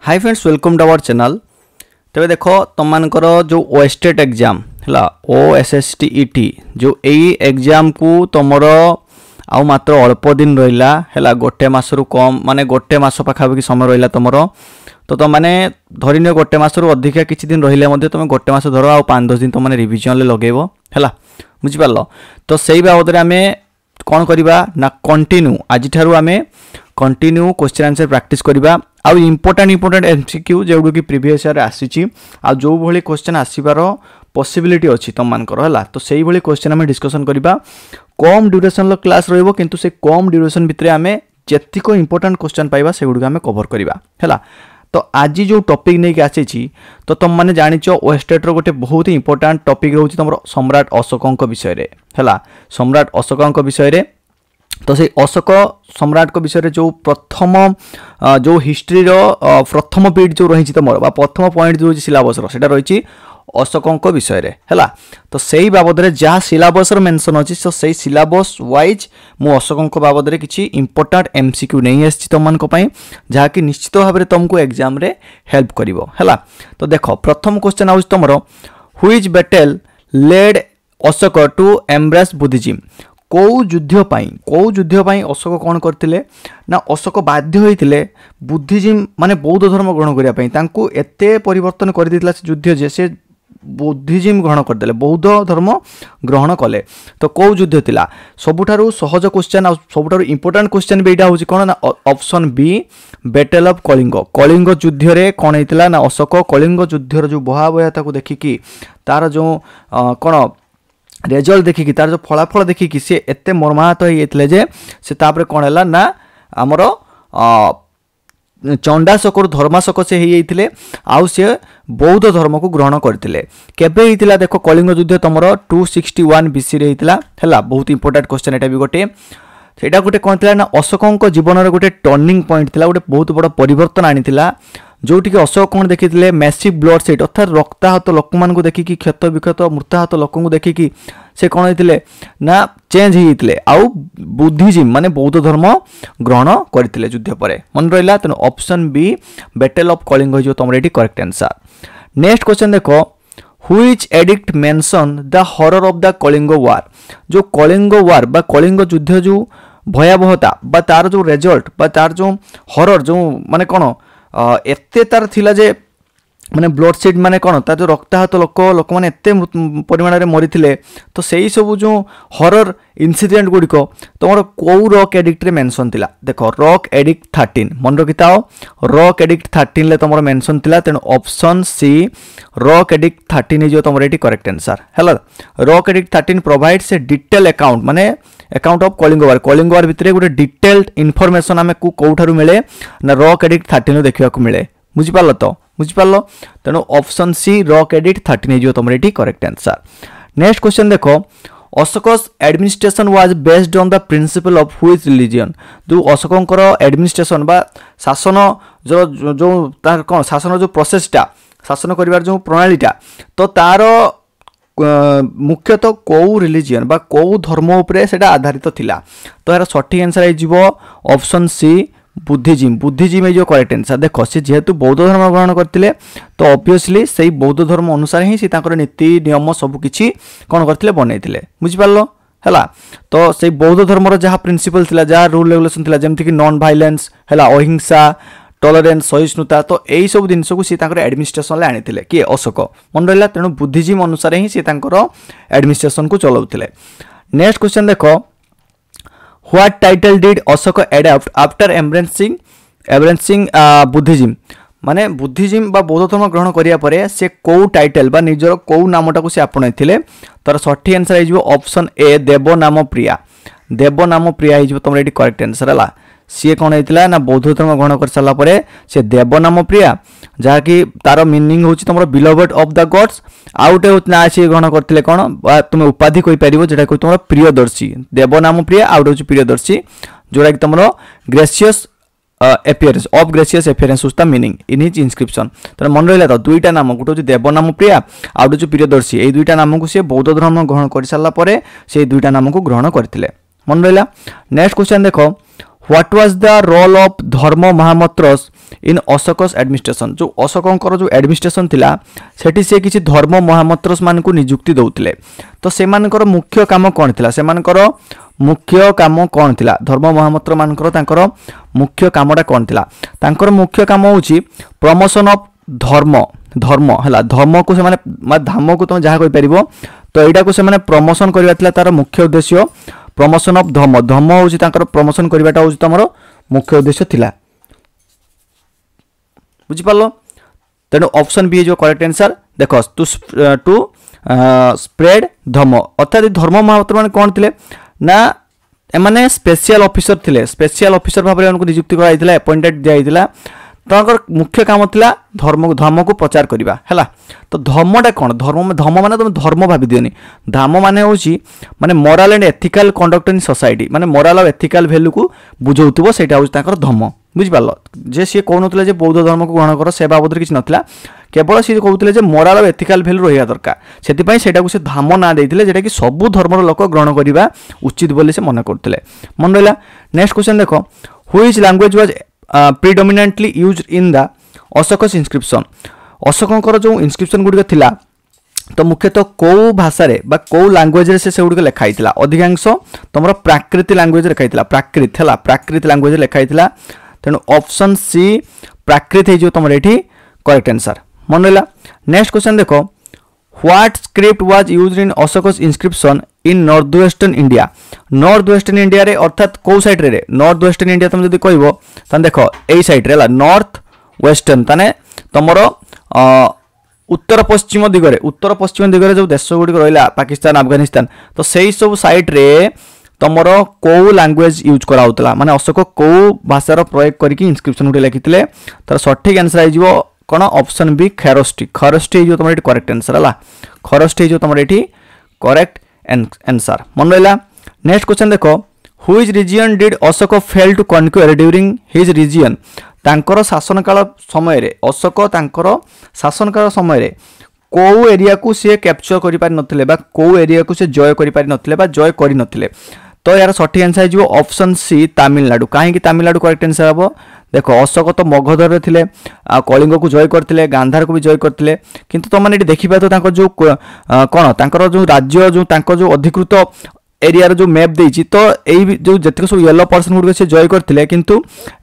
Hi friends welcome to our channel. तेरे देखो तुम मानकर जो ओएसटेट एग्जाम है OSSTET जो यही एग्जाम को तुमर आउ मात्र अल्प दिन रहा है गोटे मसरू कम माने गोटे मस पाखापाखि समय रहा तुम तो तुम मैंने धरी गोटे मसरू अधिका किसी दिन रही तुम गोटे मस धर आ 5-10 दिन तुमने रिविजन लगेब है बुझिपार। तो सही बाबद आम कौन करवा ना कंटिन्यू आज आम कंटिन्यू क्वेश्चन आंसर प्रैक्टिस करवा आउ इंपोर्टेंट एमसीक्यू जो कि प्रीवियस ईयर आसी जो भली क्वेश्चन आसबार पॉसिबिलिटी अच्छी तुम मानकर है तो सही भली क्वेश्चन आम डिस्कसन करवा। कम ड्यूरेशन क्लास रहिबो किंतु से कम ड्यूरेशन भितर आम जेतिक इंपोर्टेंट क्वेश्चन पाइबा सेगुड़ आम कवर करवा है। तो आज जो टॉपिक नहीं आसी तो तुम मैंने जानिच ओएसटेट गोटे बहुत ही इंपोर्टेंट टॉपिक रोचे तुम सम्राट अशोक विषय है सम्राट अशोक विषय। तो से अशोक सम्राट को विषय जो प्रथम जो हिस्ट्री प्रथम पीरियड जो रही तुम प्रथम पॉइंट जो सिलेबस सेटा रही अशोक विषय है। तो सही बाबद जहाँ सिलेबस मेंशन अच्छी तो सही सिलेबस वाइज मु अशोक बाबद किसी इंपोर्टेंट एमसीक्यू नहीं आसी तुम मानी जहाँकि निश्चित भाव में तुमको एग्जाम रे हेल्प करिवो है। तो देख प्रथम क्वेश्चन आउछ तुमरो which battle led Ashoka to embrace Buddhism. कौ युद्ध पाई अशोक कौन करते ना अशोक बाध्य होते बुद्धिज्म माने बौद्ध धर्म ग्रहण करने एते परिवर्तन कर देथिला से युद्ध जे से बुद्धिज्म ग्रहण करदे बौद्ध धर्म ग्रहण कले। तो कौ युद्ध थिला सबुठारु सहज क्वेश्चन सबुठारु इंपोर्टेंट क्वेश्चन भी एटा होची कोन ना option B battle of Kalinga युद्ध रे कोन हेतिला ना अशोक कलिंग युद्ध रो जो भयावहता को देखिकी तार जो कोन रेजल्ट देखिकी तार जो फलाफल देखिकी सी एते मर्माहत होते जे से तापर कौन है ना आमर चंडाशोक धर्माशोक से होते आउ सी बौद्ध धर्म को ग्रहण करते केबे होता देखो कलिंग युद्ध तुम 261 BC रे होता है। बहुत इंपोर्टेंट क्वेश्चन एटा भी गोटे सेटा गोटे कौन थी ना अशोक जीवन गोटे टर्निंग पॉइंट थी गोटे बहुत बड़ परिवर्तन आनी जोटि अशोक कौन देखी मैसिव ब्लड सेट अर्थात रक्ताहत लोक मान देखिकी क्षत विक्षत मृताहत लोक को देखिकी से कौन होते ना चेंज होते आउ बुद्धिज्म माने बौद्ध धर्म ग्रहण करते युद्ध पर मन रहा। तेणु option B battle of Kalinga हो तुम ये करेक्ट आंसर। नेक्स्ट क्वेश्चन देखो which edict mention the horror of the Kalinga war. जो कलिंग वार बा कलिंग युद्ध जो भयावहता बा तार जो रिजल्ट बा तार जो हॉरर जो माने कौन एते तार थिला जे माने ब्लड सेट माने कौन तार जो रक्ताहत लोक माने एते परिमाण में मरी तो सही सब जो हॉरर इनसीडेंट गुड़िक तुम कौ रॉक एडिक्ट रे मेंशन थिला देखो रॉक एडिक्ट 13 मन रखिथाओ रॉक एडिक्ट 13 ले तुम मेंशन थिला। तेणु ऑप्शन सी रॉक एडिक्ट 13 जो तुम ये करेक्ट आंसर है। Rock edict 13 provides a detail account माने अकाउंट ऑफ कलिंग वार भितर गोटे डिटेल्ड इनफॉरमेशन आमे कोठारु मिले ना रॉक एडिक्ट 13 देखा मिले बुझिपाल तो बुझिपाल। तेणु ऑप्शन सी रॉक एडिक्ट 13 जो तुम ये करेक्ट आंसर। नेक्स्ट क्वेश्चन देखो Ashoka's administration was based on the principle of which religion. जो अशोकंकर एडमिनिस्ट्रेशन बा शासन जो जो तार कौन शासन जो प्रोसेसटा शासन करिवार जो प्रणालीटा तो तार मुख्यतः कौ रिलीजन बा कौ धर्म उपरे सेटा आधारित थिला। तो यार सठिक आंसर हो ऑप्शन सी बुद्धिज्म जो करेक्ट आंसर। देखो सी जेहेतु बौद्ध धर्म ग्रहण करते तो ऑब्वियसली से बौद्ध धर्म अनुसार ही सी नीति नियम सबकि कौन करते बनईते बुझिपार है। तो से बौद्ध धर्म जहाँ प्रिंसिपल थिला जहाँ रूल रेगुलेशन थिला जेमति कि नॉन वायलेंस है अहिंसा टॉलरेंस सहिष्णुता तो यही सब जिनस को सी एडमिनिस्ट्रेशन आनी किए अशोक मन रहा। तेणु बुद्धिज्म अनुसार ही सी एडमिनिस्ट्रेशन को चलाउते। नेक्स्ट क्वेश्चन देखो what title did Ashoka adopt after embracing Buddhism. माने बुद्धिज्म बा बौद्ध धर्म ग्रहण करिया परे से कौ टाइटल बा निजर कौ नामटा को से आपणाइथिले तार सठिक आंसर हो ऑप्शन ए देवनाम प्रिया हो तुम ये करेक्ट आंसर है। सी कौन होता ना बौद्ध धर्म ग्रहण कर सारा पर से देवनाम प्रिया जहाँकि तार मीनिंग हूँ तुम बिलोवेड ऑफ द गॉड्स आउटे ना सी ग्रहण करते कौन तुम उपाधि कहीपर जोटा कि तुम प्रियदर्शी देवनाम प्रिया आउट हूँ प्रियदर्शी जोटा कि तुम gracious appearance of gracious appearance the meaning in his inscription. तो मन रहा तो दुईटा नाम गोटे हूँ देवनाम प्रिया आउट हूँ प्रियदर्शी ये दुईटा नाम को सी बौद्ध धर्म ग्रहण कर सारा पर से दुईटा नाम को ग्रहण करते मन रहा। नेक्स्ट क्वेश्चन देखो What was the role of Dharma Mahamantras in Ashoka's administration जो अशोकंकर जो एडमिनिस्ट्रेशन थिला सेठी से किछि धर्म महामंत्र मान को नियुक्ति दउथिले तो से मानकर मुख्य काम कोन थिला से मानकर मुख्य काम कोन थिला धर्म महामंत्र मानकर तांकर मुख्य कामडा कोन थिला तांकर मुख्य काम होछि प्रमोशन ऑफ धर्म धर्म हला धर्म को से माने धाम को तुम जहा कहि परिबो तो एटा को से माने प्रमोशन करबा थिला तार मुख्य उद्देश्य प्रमोशन ऑफ धर्म धर्म होछि तांकर प्रमोशन करबाटा होछि तमरो मुख्य उद्देश्य थिला बुझि पालो तेनो ऑप्शन बी जो करेक्ट आंसर देखो टू स्प्रेड धर्म अर्थात धर्म महामंत्र माने कोन थिले ना एमाने स्पेशल ऑफिसर थिले स्पेशल ऑफिसर भाबरे उनको नियुक्ति कराइथिला अपॉइंटेड दियाइथिला तांकर मुख्य काम थिला धर्म को प्रचार करिबा हैला तो धर्मटा कोन धर्म माने तुम धर्म भाबी दियोनी धर्म माने होची माने moral and ethical conduct in society माने मोरल और एथिकल वैल्यू को बुझौतबो सेटा होची तांकर धर्म बुझि पालो जे सी कोनोतले जे बौद्ध धर्म को ग्रहण करो से बाबद किछ नथिला केवल सी कहउतले जे मोरल और एथिकल वैल्यू रहिया दरकार सेति पई सेटा को से धर्म ना देइथिले जेटा कि सब धर्मर लोक ग्रहण करिबा उचित बोली से मन करथिले मन रहला नेक्स्ट क्वेश्चन देखो which language was predominantly used in the Ashoka's inscription अशोकंकर जो इंस्क्रिप्शन गुडिक थिला तो मुख्यतः को भाषा रे बा को लैंग्वेज रे से गुडिक लिखा हितला अधिकांश तमरो प्राकृत लैंग्वेज लिखा हितला प्राकृत हला प्राकृत लैंग्वेज लिखा हितला तेनु ऑप्शन सी प्राकृत हे जो तमरो एठी करेक्ट आंसर मन रहला नेक्स्ट क्वेश्चन देखो what script was used in Ashoka's inscription in north western India north western India रे अर्थात को साइड रे नॉर्थ वेस्टर्न इंडिया तुम जदी कहबो त देखो एई साइड रे ला नॉर्थ वेस्टर्न तने तमरो उत्तर पश्चिम दिगरे जो देश गुडी रहला पाकिस्तान अफगानिस्तान तो सेही सब साइड रे तमरो को लैंग्वेज यूज करा होतला माने अशोक को भाषार प्रयोग करके इंस्क्रिप्शन गुडी लिखितले तर सठिक आंसर आइ जीवो कोन ऑप्शन बी खरस्टी जो तमरो एटी करेक्ट आंसर हला खरस्टी जो तमरो एटी करेक्ट आंसर मन रहला नेक्स्ट क्वेश्चन देखो which region did Ashoka fail to conquer during his reign तांकर शासन काल समय रे अशोक तांकर शासन काल समय रे को एरिया को से कैप्चर करि पारि नथिले बा को एरिया को से जय करि पारि नथिले बा जय करि नथिले तो यार सठी आंसर जो ऑप्शन सी तमिलनाडु काहे कि तमिलनाडु करेक्ट आंसर हबो देखो अशोक तो मगधर रे थिले कलिंग को जय करथिले गांधार को भी जय करथिले किंतु तो माने देखि पा तो तांकर जो कोन तांकर जो राज्य जो तांकर जो अधिकृत एरिया रो जो मैप देछि तो एई जो जते सब येलो पर्सन गुड से जय करथिले किंतु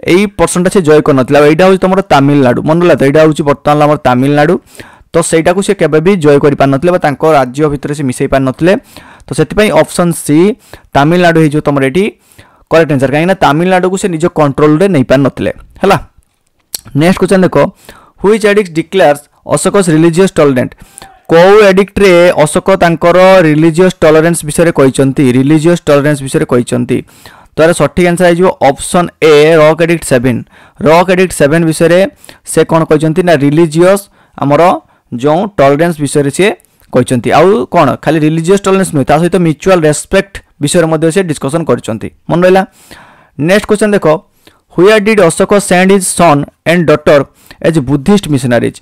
एई पर्सन से जय कर नथिला एटा हो तमरो तमिलनाडु मनला तो एटा होछि वर्तमान हमर तमिलनाडु तो सेटा को से केबे भी जय करि पार नथिले बा तांकर राज्य भितर से मिसै पार नथिले तो सेति पई ऑप्शन सी तमिलनाडु हे जो तमरो एठी करेक्ट आंसर काहे ना तमिलनाडु को से निज कंट्रोल रे नै पार नथिले हला नेक्स्ट क्वेश्चन देखो which addict declares Ashoka's religious tolerant को एडिक्ट रे अशोक तांकर रिलीजियस टॉलरेंस विषय रे कहिसंती रिलीजियस टॉलरेंस विषय रे कहिसंती तो यार सठिक आंसर आइ जो ऑप्शन ए रॉक एडिक्ट 7 विषय रे से कोन कहिसंती ना रिलीजियस हमरो जो टॉलरेंस विषय रे से कहिसंती आउ कोन खाली रिलीजियस टॉलरेंस नै ता सहित म्यूचुअल रेस्पेक्ट विषय मध्ये से डिस्कशन करचंती मन रहला नेक्स्ट क्वेश्चन देखो where did Ashoka send his son and daughter as Buddhist missionaries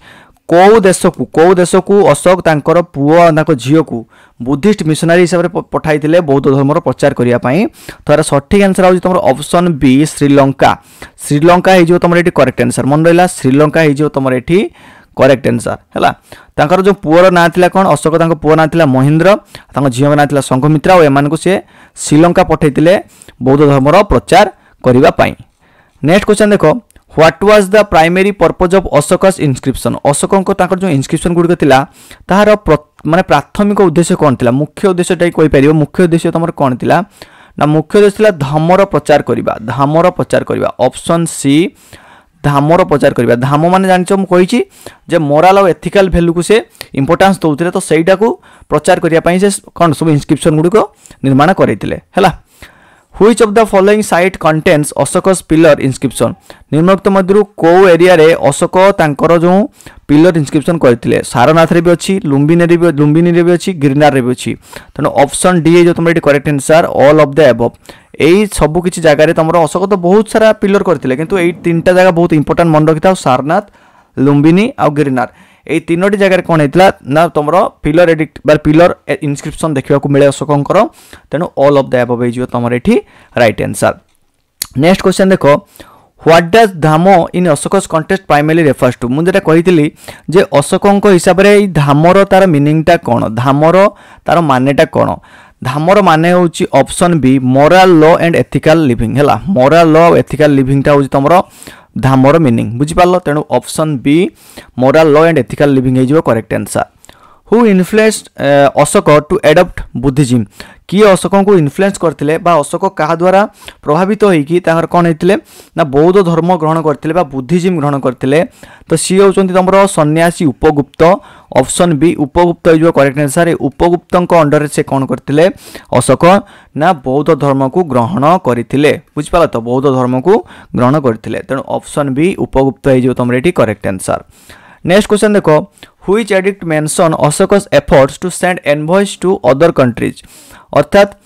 को देश को अशोक तांकर पुओ तांको झियो को बुद्धिस्ट मिशनरी हिसाब रे पठाइतिले बौद्ध धर्म रो प्रचार करिया पई तोरा सठिक आंसर आउ तमरो ऑप्शन बी श्रीलंका हे जो तमरो एठी करेक्ट आंसर मन रहला श्रीलंका हे जो तमरो एठी करेक्ट आंसर हैला तांकर जो पुओर ना थिला कोन अशोक तांको पुओ ना थिला महेंद्र तांको झियो ना थिला संघमित्रा ओ एमान को से श्रीलंका पठाइतिले बौद्ध धर्म रो प्रचार करिवा पई नेक्स्ट क्वेश्चन देखो what was the primary purpose of Ashoka's inscription Ashok को तांकर जो इंस्क्रिप्शन गुडी थिला ताहार माने प्राथमिक उद्देश्य कोन थिला मुख्य उद्देश्य टाइ कोइ परिबो मुख्य उद्देश्य तमर कोन थिला ना मुख्य उद्देश्य थिला धर्मर प्रचार करिबा ऑप्शन सी धर्मर प्रचार करिबा धर्म माने जानिछो म कहिछि जे मोरल और एथिकल वैल्यू को से इंपोर्टेंस दउथिले तो सेइटा को प्रचार करिया पई से कोन सब इंस्क्रिप्शन गुडी को निर्माण करिथिले हैला which of the following site contains Ashoka's pillar inscription निम्नोक्त मध्यरु को एरिया रे अशोक तांकर जो पिलर इंस्क्रिप्शन करथिले सारनाथ रे भी अछि लुम्बिनी रे भी अछि गिरनार रे भी अछि तनो ऑप्शन डी जो तमरे correct answer all of the above एई सब किछि जगह रे तमरो अशोक तो बहुत सारा पिलर करथिले किंतु एई तीनटा जगह बहुत इंपोर्टेंट मन रखिता सारनाथ लुम्बिनी आ गिरनार एई तीनोटी जगह कोन हेतला ना तमरो पिलर एडिक्ट बार पिलर इंस्क्रिप्शन देखिबा को मिले अशोकंकर तेनो ऑल ऑफ द अबव जो तमरे एठी राइट आंसर नेक्स्ट क्वेश्चन देखो what does dhamma in Ashoka's context primarily refers to मुझे कही जे अशोक हिसाब से धामर तार मीनिंगटा कौन धामर तार मानेटा कौन धामर माने होची option B moral law and ethical living है मोराल लॉ एथिकल लिविंगटा होची तुम धामर मीनिंग बुझिपाल तेणु option B moral law and ethical living हो correct answer who influenced Ashoka to adapt Buddhism किए अशोक को इन्फ्लुएंस करते अशोक क्या द्वारा प्रभावित होगी कौन होते ना बौद्ध धर्म ग्रहण करते बुद्धिज्म ग्रहण करते तो सी होती तुम सन्यासी उपगुप्त ऑप्शन बी उपगुप्त हो करेक्ट आंसर उपगुप्त अंडर से कौन करते अशोक ना बौद्ध धर्म को ग्रहण करते बुझिपाल तो बौद्ध धर्म को ग्रहण करते तेणु ऑप्शन बी उपगुप्त हो तुम ये करेक्ट आंसर नेक्स्ट क्वेश्चन देखो which edict mention Ashoka's efforts to send envoys to other countries अर्थात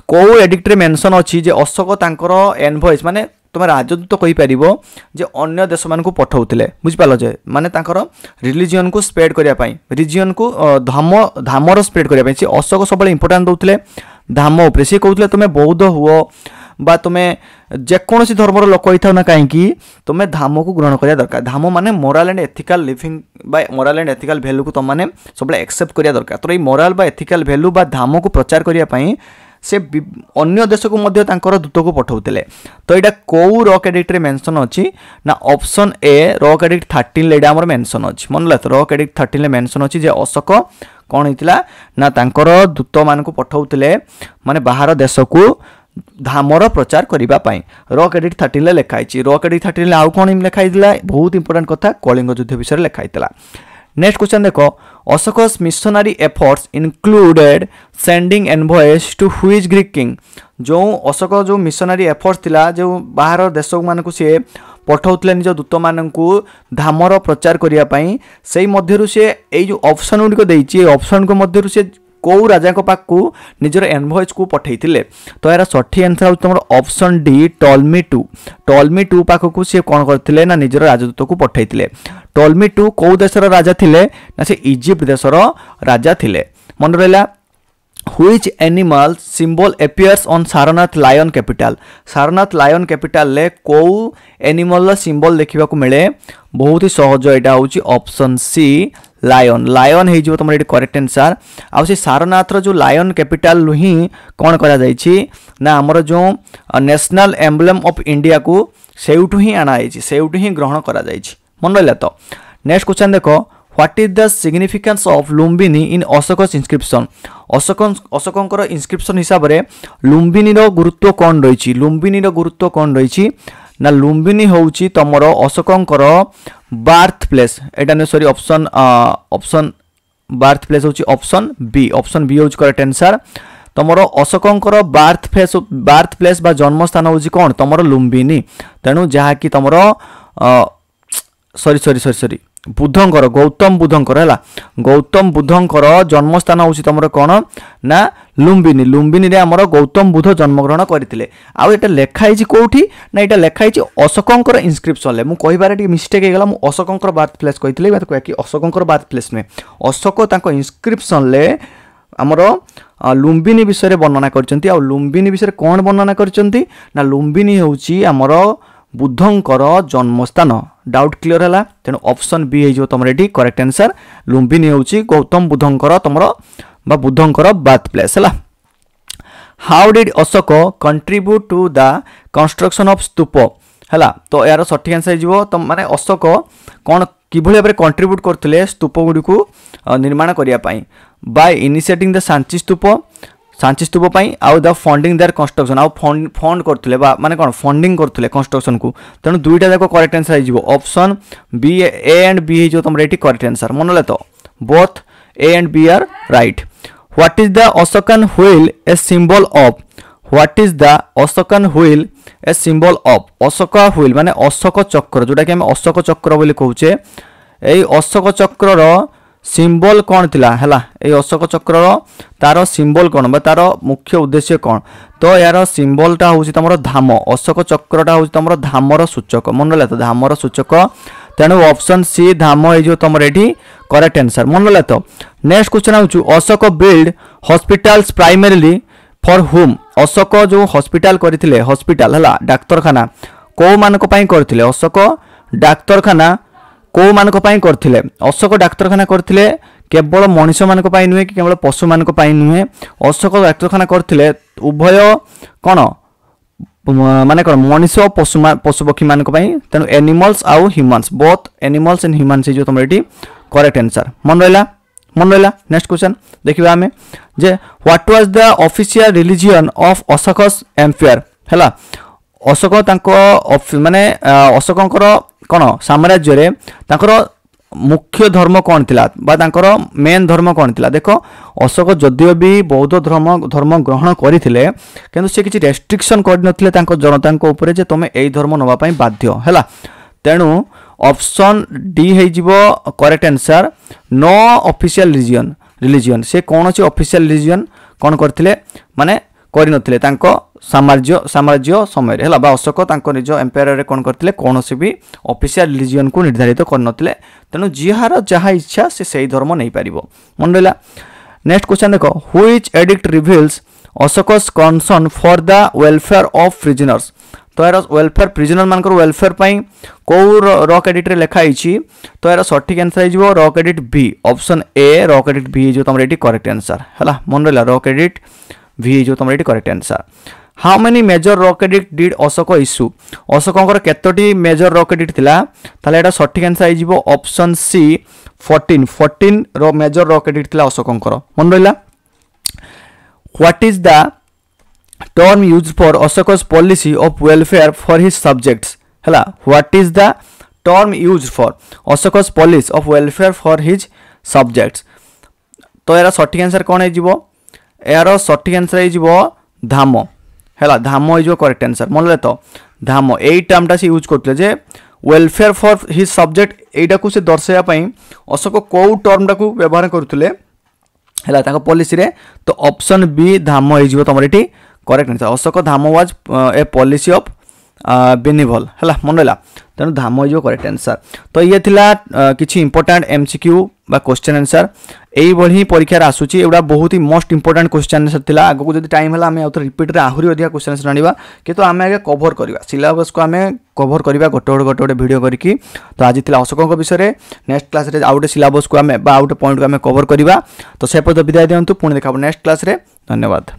को एडिक्ट रे मेंशन अछि जे अशोक तांकर एनवॉइस माने तुम राजदूत कहि परिबो जे अन्य देश मान को पठाउतिले बुझिपालो जे माने तांकर रिलीजन को स्प्रेड करिया पई रिलीजन को धामर स्प्रेड करिया पई अशोक सबले इंपोर्टेंट दउतिले धाम उपरे से कहउतिले तुमे बौद्ध हुओ बा तुम्हें जेकोसी धर्मर लोक होता ना कहीं तुम्हें धाम को ग्रहण करा दरकार धाम माने मोराल एंड एथिकल लिविंग बा मोराल एंड एथिकल वैल्यू को तुम सब एक्सेप्ट करिया दरकार तो ये मोराल बा एथिकल वैल्यू बा धाम को प्रचार करिया पई से अन्य देश को मध्य तांकर दूत को पठाउतिले तो यहाँ कौ रॉक एडिक्ट रे मेंशन अछि ना ऑप्शन ए रॉक एडिक्ट 13 लेडा हमर मेंशन अछि मन लात रॉक एडिक्ट 13 ले मेंशन अछि जे अशोक कौन होइतिला ना तांकर दूत मान को पठाउतिले माने बाहर देश को धामर प्रचार करने रॉक एडिक्ट 13 लिखाई रॉक एडिक्ट 13 आउ कौन लिखाई बहुत इंपोर्टेंट कथा कलिंग युद्ध विषय लिखाई नेक्स्ट क्वेश्चन देखो Ashoka's missionary efforts included sending envoys to which Greek king जो अशोक जो मिशनरी एफर्ट्स थिला जो बाहर देश मान को सी पठाउतले निज दूत मान को धामर प्रचार करने से मध्यरु से ए जो ऑप्शन गुड़िक देइछि ऑप्शन को मध्यरु से कौ राजा पाक को निजर एनवॉइस को पठेइथिले तो यार सठी आंसर तुम ऑप्शन डी टॉलमी टू पाक को सी कौन करथिले ना निजर राजदूत को पठेइथिले टॉलमी टू कौ देशर राजा थिले ना से इजिप्ट देशर राजा थिले मन रहला which animal symbol appears on Sarnath lion capital Sarnath lion capital ले कौ एनिमल सिंबल देखा मिले बहुत ही सहज यहाँ हूँ ऑप्शन सी लायन लायन हो तुम ये करेक्ट आंसर आ सारनाथ जो लायन कैपिटल ही कौन करा ना आमर जो नेशनल एम्बलेम ऑफ इंडिया को सेउठू ही आना सेउठू ही ग्रहण करा मन रहा तो नेक्स्ट क्वेश्चन देखो what is the significance of Lumbini in Ashoka's inscription अशोकंकर इनस्क्रिप्शन हिसाब से लुम्बिनी गुरुत्व कौन रही लुम्बिनी गुरुत्व कौन रही ना लुम्बिनी होउची तमर अशोकंकर बार्थ प्लेस एटा सॉरी ऑप्शन बार्थ प्लेस होउची ऑप्शन बी होउची करेक्ट आंसर तमर अशोकंकर बार्थ प्लेस बा जन्म स्थान होउची कौन तमर लुम्बिनी तेणु जहा कि तमर सॉरी बुद्धंकर गौतम बुद्धंकर है गौतम बुद्धंकर जन्मस्थान हूँ तुम कौन ना लुम्बिनी लुम्बिनी रे आमर गौतम बुद्ध जन्मग्रहण करते आउ ये लिखाई कौटी ना यहाँ लिखाई अशोकंकर इनस्क्रिप्शन ले मुझे मिस्टेक होगा मुझे अशोकंकर बार्थ प्लेस कही कि अशोकंकर बार्थ प्लेस नुहे अशोक इनस्क्रिप्शन ले आमर लुम्बिनी विषय वर्णना करछंती आ लुम्बिनी विषय कौन वर्णना करछंती ना लुम्बिनी होउची आमर बुद्धंकर जन्मस्थान डाउट क्लियर है तेणु ऑप्शन बी हो तुम ये करेक्ट आंसर लुम्बिनी होउची गौतम बुद्धंकर तुम बा बुद्धंकर बार्थ प्लेस है how did Ashoka contribute to the construction of stupa है तो यार सठिक आंसर हो तो माने अशोक कौन किभली भाव कंट्रीब्यूट करते स्तूप गुड़ी को निर्माण करने बाय इनिशिएटिंग द सांची स्तूप आउ द फंडिंग देयर कंस्ट्रक्शन आउ फंड करते माने कौन फंडिंग करते कंस्ट्रक्शन को तेणु दुईटा जाक करेक्ट आंसर हो option B A and B हो तुम ये करेक्ट आंसर मन ले तो both A and B are right what is the Ashokan wheel a symbol of what is the Ashokan wheel a symbol of Ashoka wheel माने अशोक चक्र जोटा कि हम अशोक चक्र बोली कहूचे ए अशोक चक्र सिंबल कौन थिला हैला ए अशोक चक्र तार सिंबल कौन बा तार मुख्य उद्देश्य कौन तो यार सिंबलटा हूँ तुम धाम अशोक चक्रटा हूँ तुम धामर सूचक मन रहा तो धामर सूचक तेणु ऑप्शन सी धाम हो तुम ये करेक्ट आंसर मन रहा तो नेक्स्ट क्वेश्चन हूँ Ashok build hospitals primarily for हुम अशोक जो हॉस्पिटल करथिले हॉस्पिटल है डाक्तरखाना को मानक पई करथिले अशोक डाक्तरखाना को मानक पई करथिले अशोक डाक्तरखाना करथिले केवल मनुष्य मानक पई नुहे कि केवल पशु मानक पई नुहे अशोक डाक्तरखाना करथिले उभय कोन माने कोन मनुष्य और पशु पक्षी मानक पई तेनु एनिमल्स आउ humans both animals and humans जो तुम एटी करेक्ट आंसर मन रहिला नेक्स्ट क्वेश्चन देखिबा हमें जे what was the official religion of Ashoka's empire हला अशोक तांको माने अशोकंकर कोन साम्राज्य रे तांकर मुख्य धर्म कौन थिला बा तांकर मेन धर्म कौन थिला देखो अशोक जदियो भी बौद्ध धर्म ग्रहण करथिले किंतु से किछि रेस्ट्रिक्शन कर नथिले तांको जनता को ऊपर जे तमे एई धर्म नबा पई बाध्य हैला तेनु ऑप्शन डी हे जिवो correct answer no official religion से कोनोसी ऑफिशियल रिलीजन कोन करथिले माने करि नथिले तांको साम्राज्य समय रे हला बा अशोक तांको निज एम्पायर रे कोन करथिले कोनोसी भी ऑफिशियल रिलीजन को निर्धारित कर नथिले तेनु जिहार जहा इच्छा से सही धर्म नै पारिबो मन रहिला नेक्स्ट क्वेश्चन देखो which addict reveals Ashoka's concern for the welfare of prisoners तो यार वेलफेयर प्रिजनर मानकर वेलफेयर पई को रॉक एडिट रे लिखा आइछि तो यार सठिक आंसर हे जिवो rock edit B option A rock edit B जो तमरे एटी करेक्ट आंसर हला मन रहिला रॉक एडिट V जो तुम correct answer how many major rock एडिट डिड अशोक इश्यू अशोकंकर केतोटी मेजर रॉक एडिट थिला ताले एटा सठिक आंसर आइ जिवो ऑप्शन सी 14 रो मेजर रॉक एडिट थिला अशोकंकर मन रहिला what is the term used for Ashoka's policy of welfare for his subjects हला what is the term used for Ashoka's policy of welfare for his subjects तो यार सठिक आंसर कोन हे जिवो यार सठिक आंसर हो धाम है धाम हो करेक्ट आंसर मन तो धाम यही टर्मटा से यूज करते जे वेलफेयर फॉर हिज सब्जेक्ट एटा को से दर्शाइवाई अशोक कौ टर्मटा को व्यवहार करते है पॉलिसी रे तो ऑप्शन बी धाम हो तुम ये correct answer Ashoka dhamma was a policy of benevolence है मन रहा तेणु धाम हो करेक्ट आंसर तो ये थिला किछि इंपोर्टेंट एमसीक्यू बा क्वेश्चन आंसर एई बढी परीक्षा आसुची एवडा बहुत ही मोस्ट इंपोर्टेंट क्वेश्चन आंसर थिला आगो को जदी टाइम हला हमें आउत रिपीट रे आहुरी अधिक क्वेश्चन आंसर आनिबा किंतु हमें आगे कवर करबा सिलेबस को हमें कवर करबा गोटे वीडियो करके तो आज थिला अशोक विषय रे नेक्स्ट क्लास रे आउट सिलेबस को हमें बा आउट पॉइंट को हमें कवर करबा तो से पद विदाय दियंतु पुणी देखा नेक्स्ट क्लास रे धन्यवाद।